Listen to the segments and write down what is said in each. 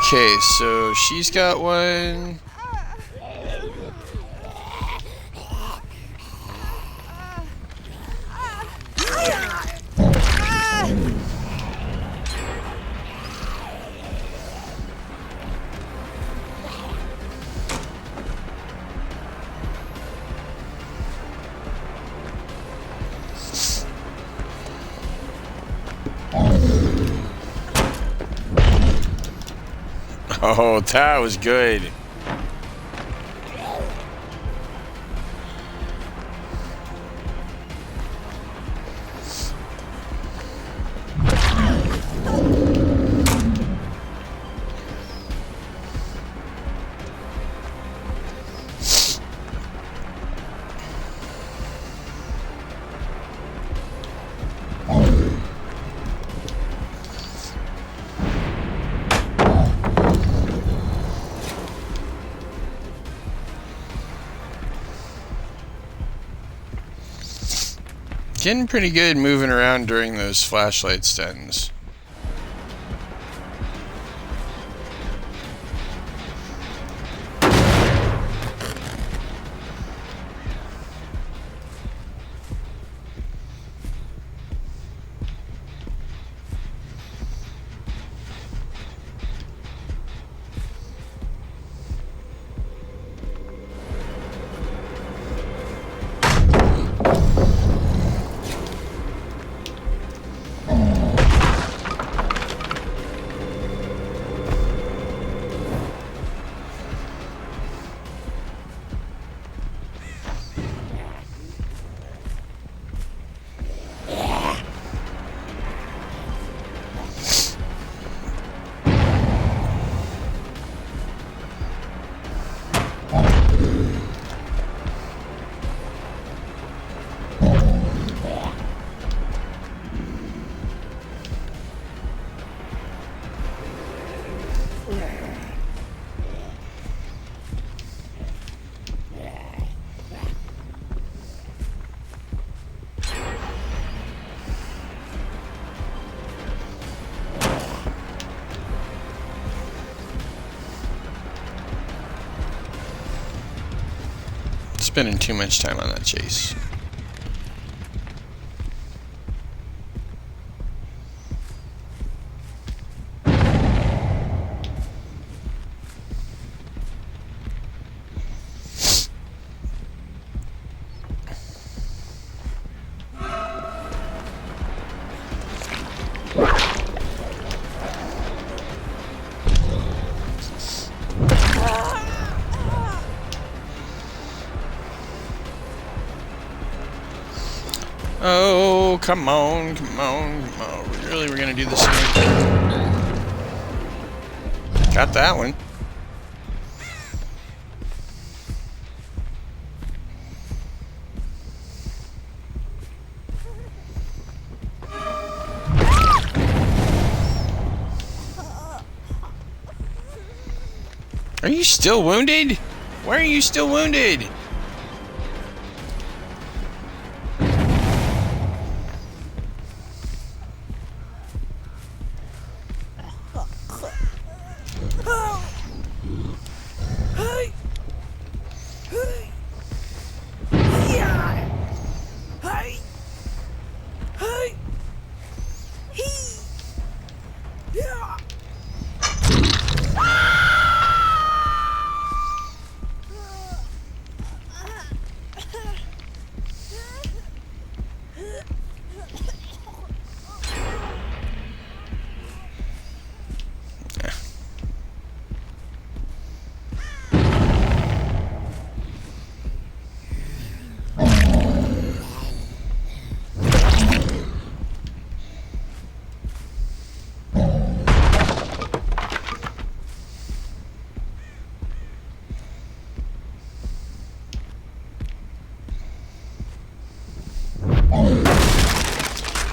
Okay, so she's got one. Oh, that was good. Getting pretty good moving around during those flashlight stuns. Spending too much time on that chase. Oh, come on, come on, come on. Really, we're gonna do this again? Got that one. Are you still wounded? Why are you still wounded?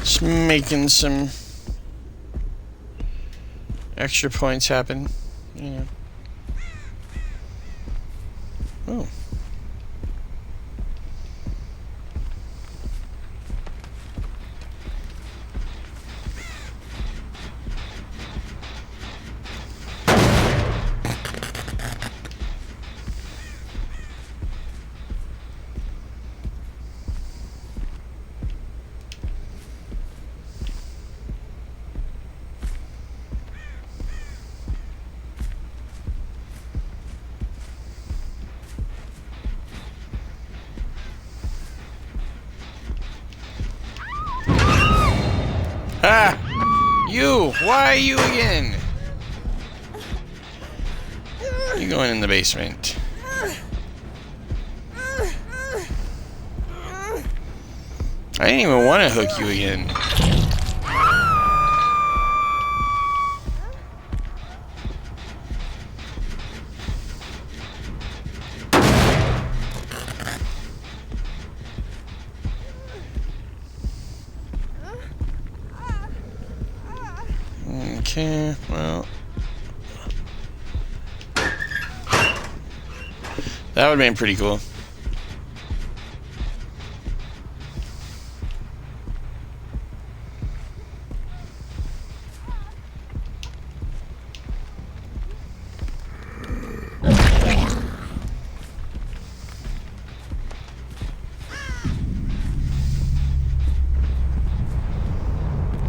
Just making some extra points happen, you know. Oh. Ha! You! Why you again? You going in the basement. I didn't even want to hook you again. Okay, well. That would have been pretty cool.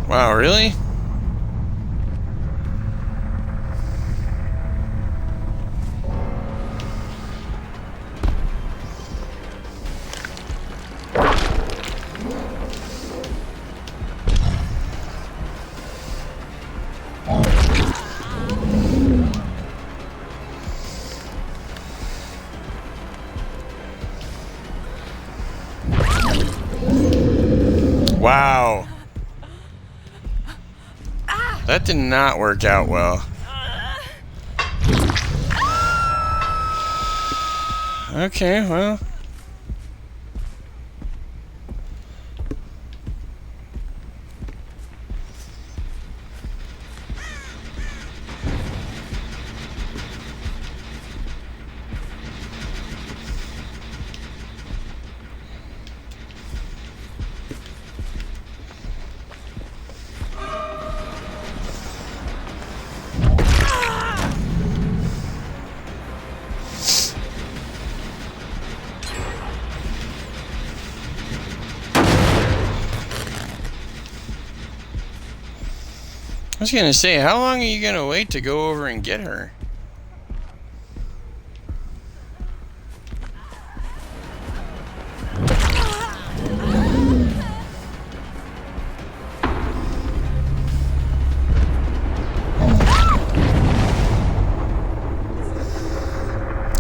Wow, really? Wow. That did not work out well. Okay, well. I was gonna say, how long are you gonna wait to go over and get her?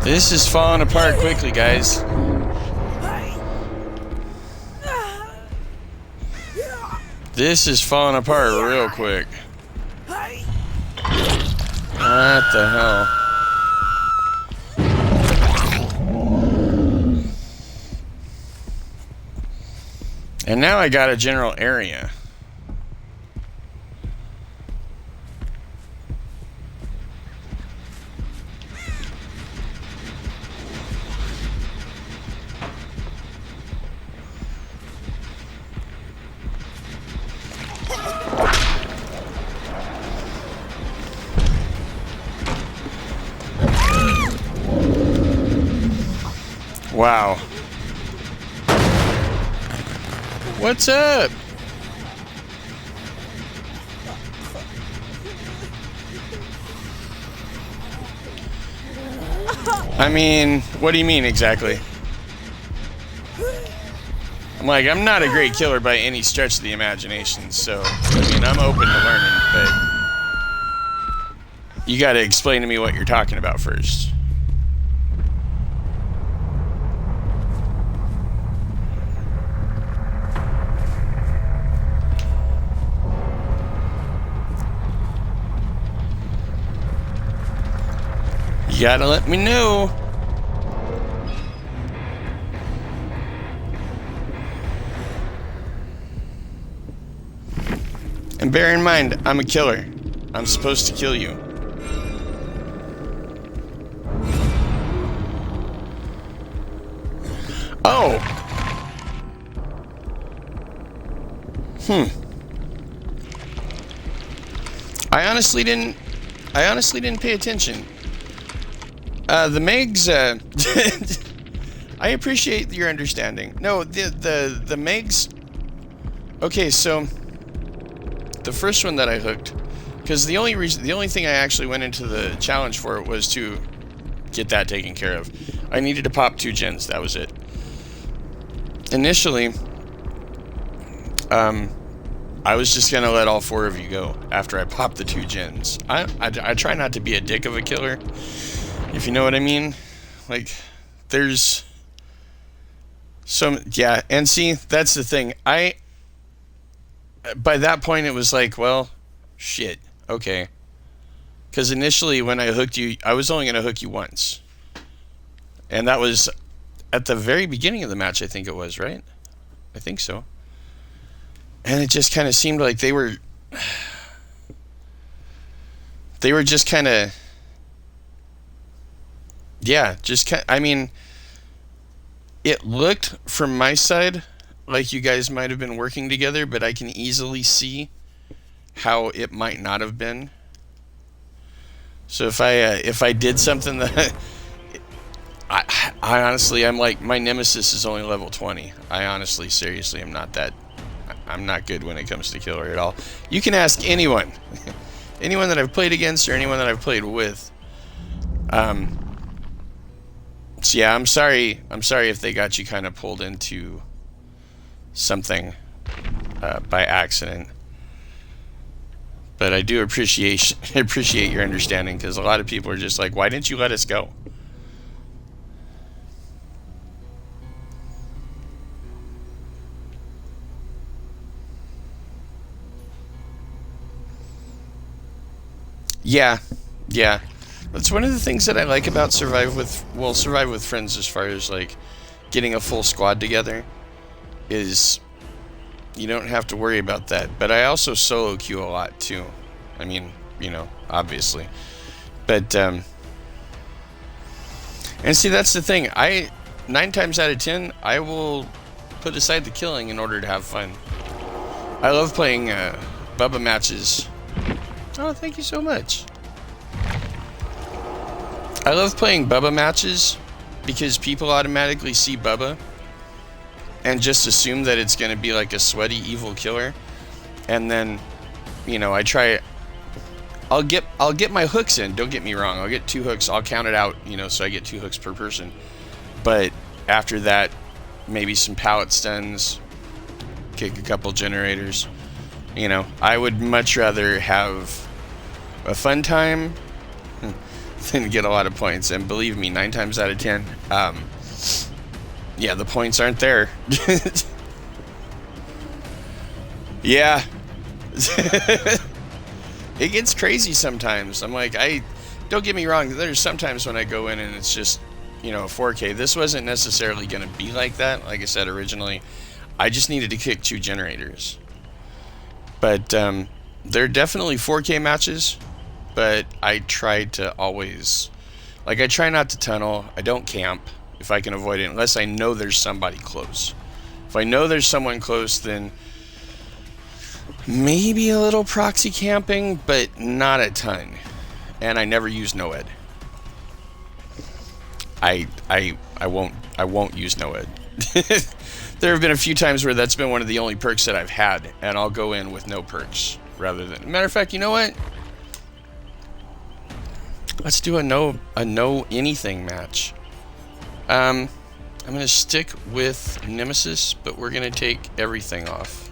This is falling apart quickly, guys. This is falling apart real quick. What the hell? And now I got a general area. Wow. What's up? I mean, what do you mean exactly? I'm like, I'm not a great killer by any stretch of the imagination, so, I mean, I'm open to learning, but you gotta explain to me what you're talking about first. You gotta let me know. And bear in mind, I'm a killer. I'm supposed to kill you. Oh! I honestly didn't pay attention. The Megs, I appreciate your understanding. No, the Megs. Okay, so the first one that I hooked, because the only thing I actually went into the challenge for was to get that taken care of. I needed to pop 2 gens. That was it. Initially, I was just gonna let all 4 of you go after I popped the 2 gens. I try not to be a dick of a killer, if you know what I mean. Like, there's some, yeah, and see, that's the thing. By that point, it was like, well, shit, okay. Because initially, when I hooked you, I was only gonna hook you once, and that was at the very beginning of the match. I think it was, right? I think so. And it just kind of seemed like they were just kind of, yeah, I mean, it looked from my side like you guys might have been working together, but I can easily see how it might not have been. So if I did something that I honestly, I'm like, my Nemesis is only level 20. I honestly, seriously, I'm not good when it comes to killer at all. You can ask anyone, anyone that I've played against or anyone that I've played with. So yeah, I'm sorry if they got you kind of pulled into something by accident. But I do appreciate your understanding, because a lot of people are just like, why didn't you let us go? Yeah, yeah. That's one of the things that I like about Survive with Friends, as far as like getting a full squad together, is you don't have to worry about that. But I also solo queue a lot too. I mean, you know, obviously. But and see, that's the thing. 9 times out of 10, I will put aside the killing in order to have fun. I love playing Bubba matches. Oh, thank you so much. I love playing Bubba matches because people automatically see Bubba and just assume that it's going to be like a sweaty evil killer. And then, you know, I'll get my hooks in, don't get me wrong. I'll get 2 hooks, I'll count it out, you know, so I get 2 hooks per person. But after that, maybe some pallet stuns, kick a couple generators. You know, I would much rather have a fun time than get a lot of points. And believe me, 9 times out of 10, yeah, the points aren't there. Yeah. It gets crazy sometimes. I'm like, don't get me wrong, there's sometimes when I go in and it's just, you know, 4K. This wasn't necessarily going to be like that. Like I said originally, I just needed to kick 2 generators. But they're definitely 4K matches, but I try to always, like, I try not to tunnel. I don't camp if I can avoid it, unless I know there's somebody close. If I know there's someone close, then maybe a little proxy camping, but not a ton. And I never use no-ed. I won't use no-ed. There have been a few times where that's been one of the only perks that I've had, and I'll go in with no perks rather than. Matter of fact, you know what? Let's do a no anything match. I'm gonna stick with Nemisis, but we're gonna take everything off,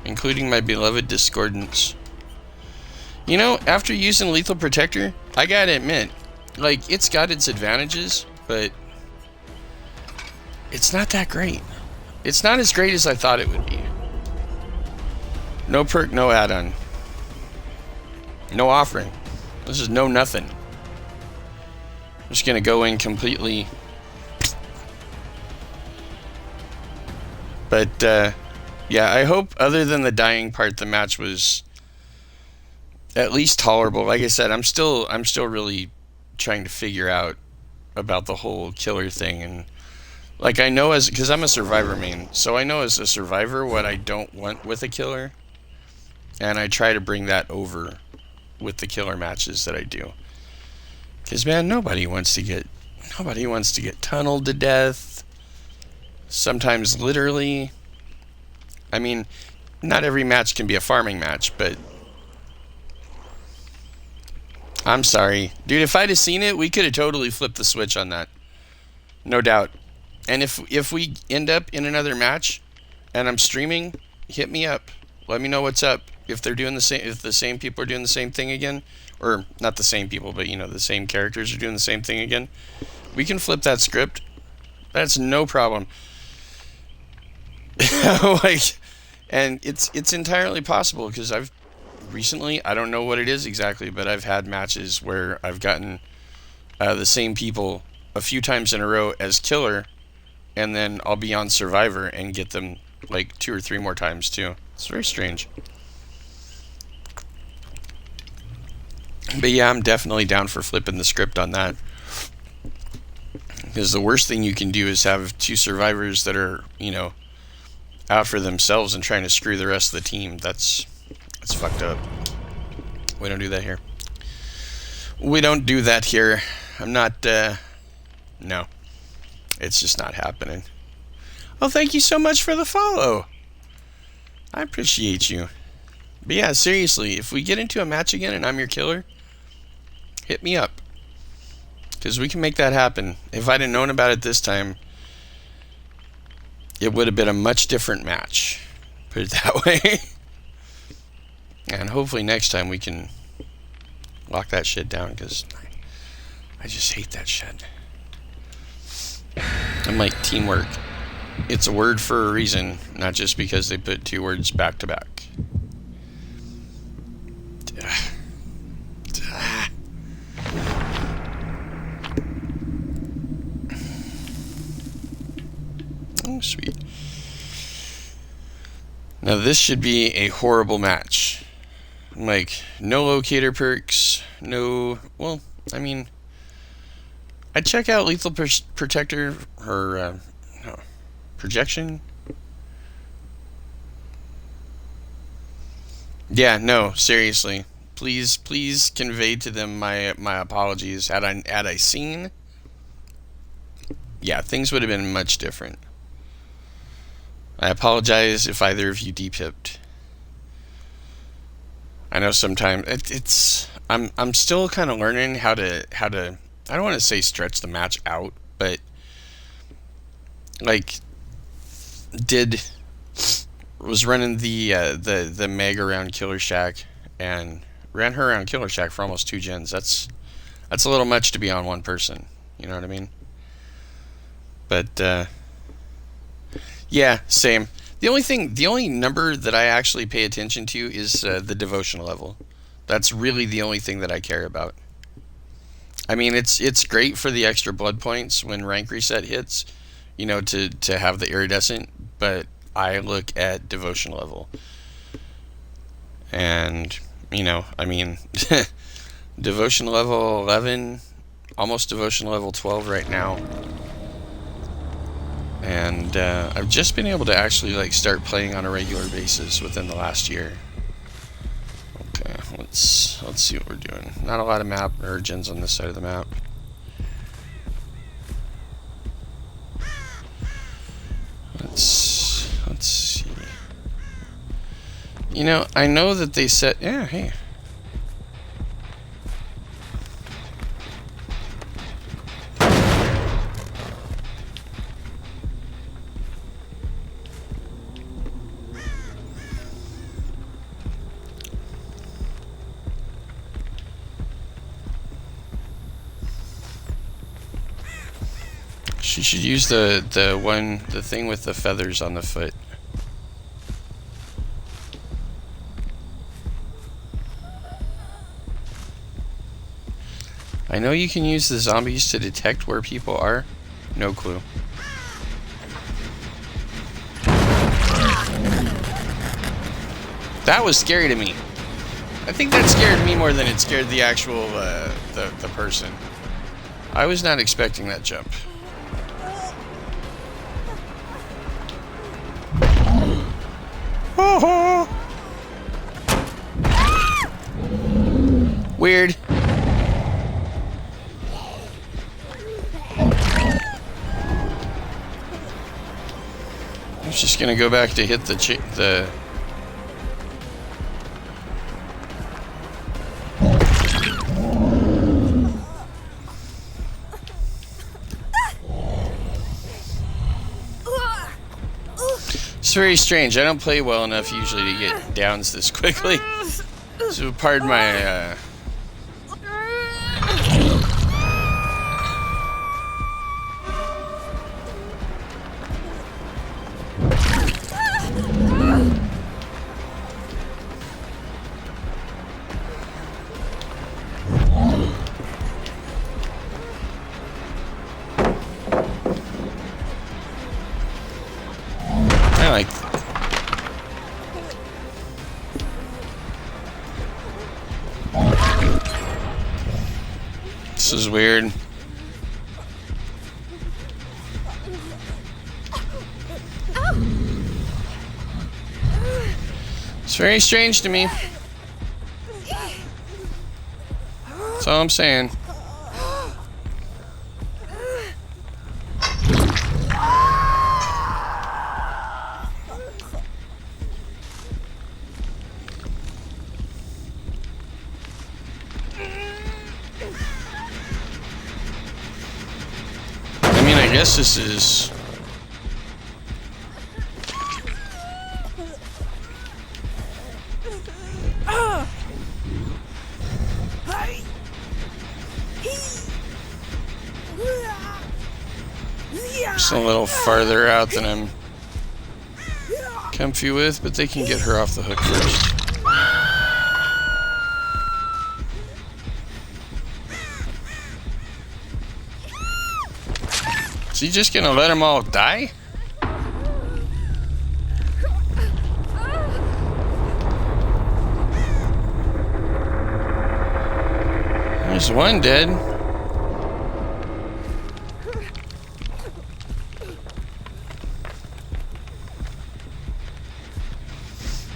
including my beloved Discordance. You know, after using Lethal Protector, I gotta admit, like, it's got its advantages, but it's not that great. It's not as great as I thought it would be. No perk, no add-on. No offering. This is no nothing. I'm just gonna go in completely. But yeah, I hope other than the dying part, the match was at least tolerable. Like I said, I'm still really trying to figure out about the whole killer thing, and like, I know, because I'm a survivor main, so I know as a survivor what I don't want with a killer, and I try to bring that over with the killer matches that I do. Because, man, nobody wants to get tunneled to death. Sometimes literally. I mean, not every match can be a farming match, but I'm sorry, dude. If I'd have seen it, we could have totally flipped the switch on that, no doubt. And if we end up in another match and I'm streaming, hit me up. Let me know what's up. If they're doing the same, if the same people are doing the same thing again, or not the same people, but you know, the same characters are doing the same thing again, we can flip that script. That's no problem. Like, and it's entirely possible because I've recently, I don't know what it is exactly, but I've had matches where I've gotten the same people a few times in a row as killer, and then I'll be on Survivor and get them like 2 or 3 more times too. It's very strange. But yeah, I'm definitely down for flipping the script on that. Because the worst thing you can do is have 2 survivors that are, you know, out for themselves and trying to screw the rest of the team. That's fucked up. We don't do that here. We don't do that here. I'm not, no. It's just not happening. Oh, thank you so much for the follow. I appreciate you. But yeah, seriously, if we get into a match again and I'm your killer, hit me up. Because we can make that happen. If I'd have known about it this time, it would have been a much different match. Put it that way. And hopefully next time we can lock that shit down, because I just hate that shit. I'm like, teamwork. It's a word for a reason, not just because they put 2 words back to back. Oh, sweet. Now this should be a horrible match. Like, no locator perks, no... Well, I mean... I'd check out Lethal Protector, or, no, Projection? Yeah, no, seriously. Please convey to them my apologies. Had I seen... Yeah, things would have been much different. I apologize if either of you depipped. I know sometimes it's I'm still kind of learning how to I don't want to say stretch the match out, but like was running the Meg around Killer Shack and ran her around Killer Shack for almost 2 gens. That's a little much to be on one person. You know what I mean? But yeah, same. The only number that I actually pay attention to is the devotion level. That's really the only thing that I care about. I mean, it's great for the extra blood points when rank reset hits, you know, to have the iridescent, but I look at devotion level. And, you know, I mean, devotion level 11, almost devotion level 12 right now. And I've just been able to actually like start playing on a regular basis within the last year. Okay, let's see what we're doing. Not a lot of map or gens on this side of the map. Let's see. You know, I know that they set. Yeah, hey. She should use the thing with the feathers on the foot. I know you can use the zombies to detect where people are. No clue. That was scary to me. I think that scared me more than it scared the actual the person. I was not expecting that jump. Weird. I was just gonna go back to hit the very strange. I don't play well enough usually to get downs this quickly. So pardon my, I like... This is weird. It's very strange to me. That's all I'm saying. I guess this is... Just a little farther out than I'm comfy with, but they can get her off the hook first. Is he just gonna let them all die? There's one dead.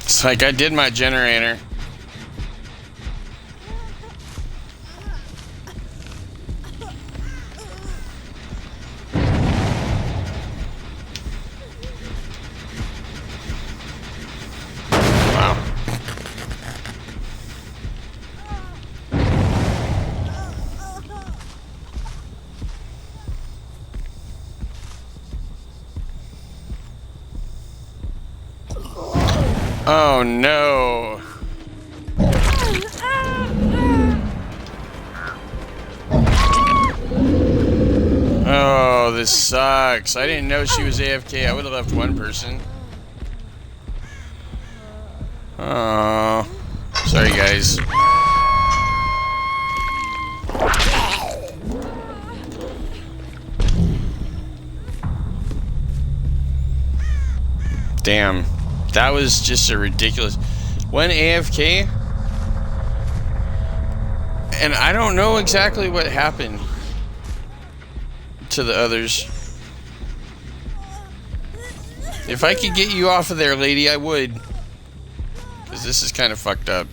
It's like I did my generator. Oh no. Oh, this sucks. I didn't know she was AFK. I would have left one person. Oh. Sorry, guys. Damn. That was just a ridiculous... One AFK... And I don't know exactly what happened to the others. If I could get you off of there, lady, I would. Because this is kind of fucked up.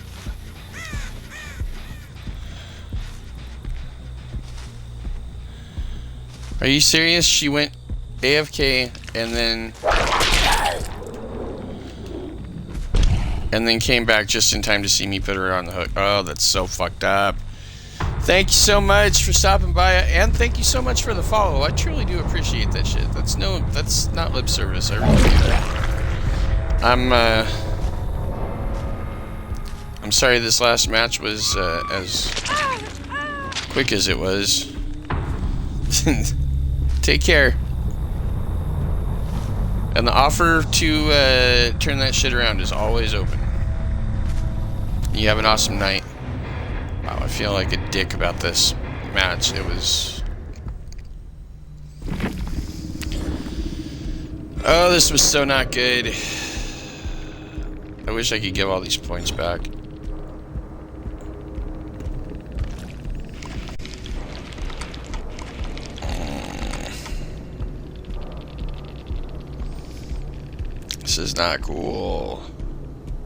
Are you serious? She went AFK and then came back just in time to see me put her on the hook. Oh, that's so fucked up. Thank you so much for stopping by, and thank you so much for the follow. I truly do appreciate that shit. That's not lip service. I really do that. I'm sorry this last match was as quick as it was. Take care. And the offer to turn that shit around is always open. You have an awesome night. Wow, I feel like a dick about this match. It was... Oh, this was so not good. I wish I could give all these points back. This is not cool.